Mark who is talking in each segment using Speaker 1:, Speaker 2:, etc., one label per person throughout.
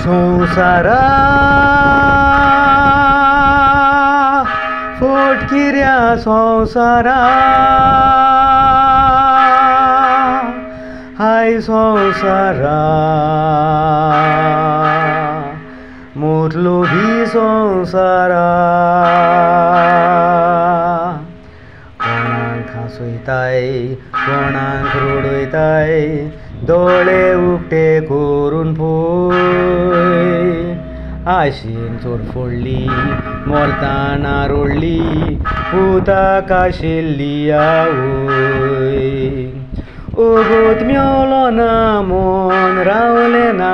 Speaker 1: संवसारा फोटकिऱ्या संवसारा हाय संवसारा मोटलो भी संवसारा कोणाक हांसयताय कोणाक रडयताय दोळे उक्ते करून पळय आशेन चोर फोडली मोरताना रोडली पुताक आशिल्ली आवय ओगोत मेवलो ना मन रावलें ना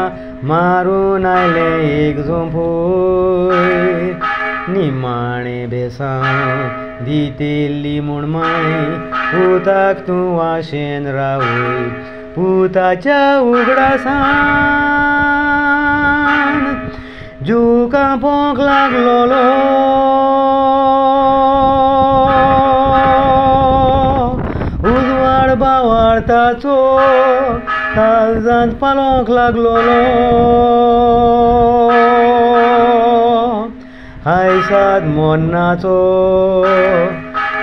Speaker 1: मारून आयलें एक झोंपय निमाणें बेसांव दितेल्ली म्हूण माय पुताक तूं आशेन रावय पुताच्या उगडासान जीव कांपोंक लागलोलो उजवाड बावाळताचो काळजांत पालोंक लागलोलो हायसाद मोन्नाचो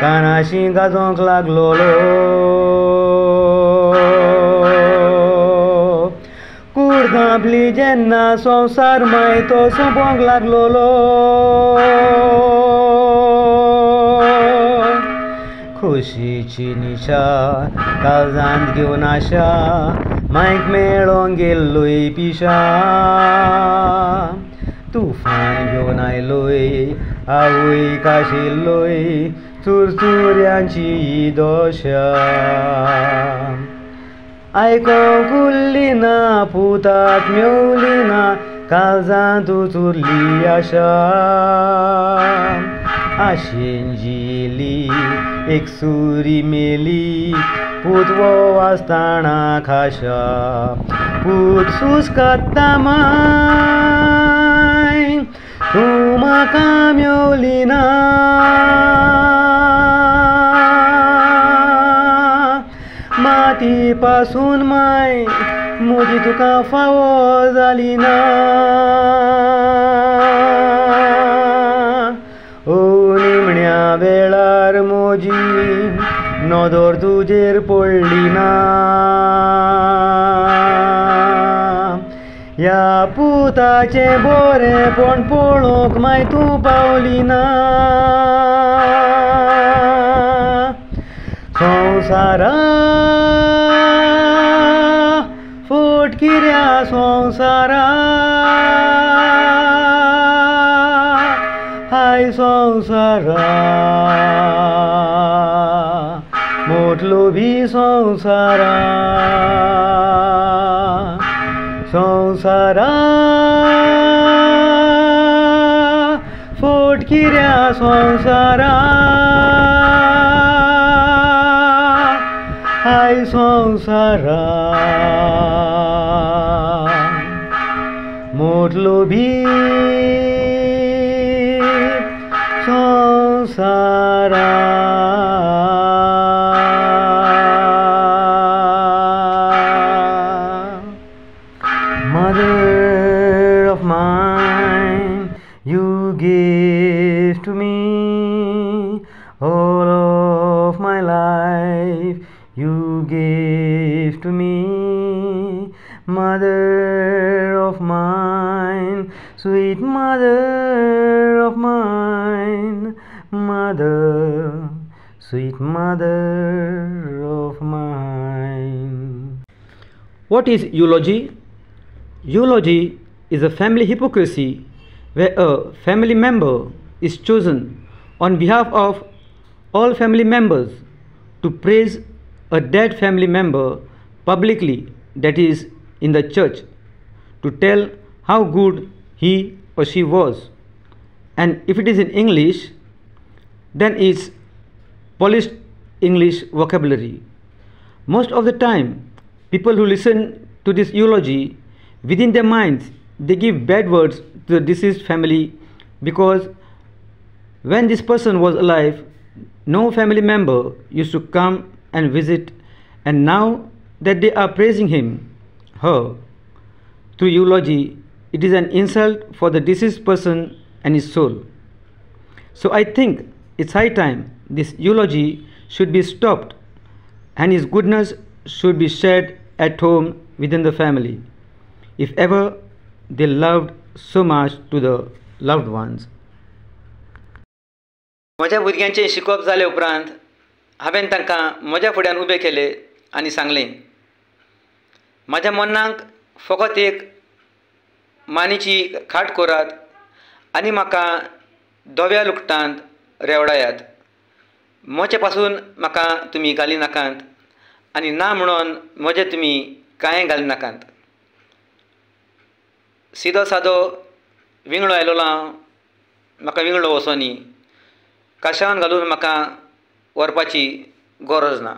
Speaker 1: कानाशी गाजोंक लागलोलो कूड धांपली जेन्ना संवसार माय तो सोंपोंक लागलोलो खोशीची निशा काळजांत घेवन आशा मायक मेळोंक गेल्लोय पिशा तुफान घेवन आयलोय आवय काशिल्लोय चुरचुऱ्यांची दोशा आयकोंक उरली ना पुताक मेवली ना काळजांत उरली आशा आशेन जियेली एक सुरी मेली पूत वो आसतना खाशा पूत सुस्कात्ता माय तूं म्हाका मेवली ना माती पासून माय म्हजी तुका फावो जाली ना ओ निमण्या वेळार म्हजी नदर तुजेर पडली ना ह्या पुताचें बरेंपण पळोवंक माय तूं पावली ना संवसारा फोटकिऱ्या संवसारा हाय संवसारा मोटलो भी संवसारा संवसारा फोटकिऱ्या संवसारा हाय संवसारा मोटलो भी संवसारा Mother of mine, you gave to me all of my life. You gave to me, mother of mine, sweet mother of mine, mother, sweet mother of mine.
Speaker 2: What is eulogy? Eulogy is a family hypocrisy where a family member is chosen on behalf of all family members to praise a dead family member publicly, that is, in the church, to tell how good he or she was. And if it is in English, then it's polished English vocabulary. Most of the time, people who listen to this eulogy, within their minds, they give bad words to the deceased family, because when this person was alive, no family member used to come and visit, and now that they are praising him, her, through eulogy, it is an insult for the deceased person and his soul. So I think it's high time this eulogy should be stopped and his goodness should be shared at home within the family, if ever they loved so much to the loved ones.
Speaker 1: म्हज्या भुरग्यांचें शिकोवप जाले उपरांत हांवें तांकां म्हज्या फुड्यान उबें केलें आनी सांगलें, म्हाज्या मनाक फकत एक मानेची खाट करात आनी म्हाका धव्या लुगटांत रेवडायात. म्हजे पासून म्हाका तुमी घाली नाकात आनी ना म्हणून म्हजें तुमी कांय घाली नाकात. सिदो सादो विंगडो आयलोलो हांव, म्हाका विंगडो वचोनी. काशावन घालून म्हाका व्हरपाची गरज ना.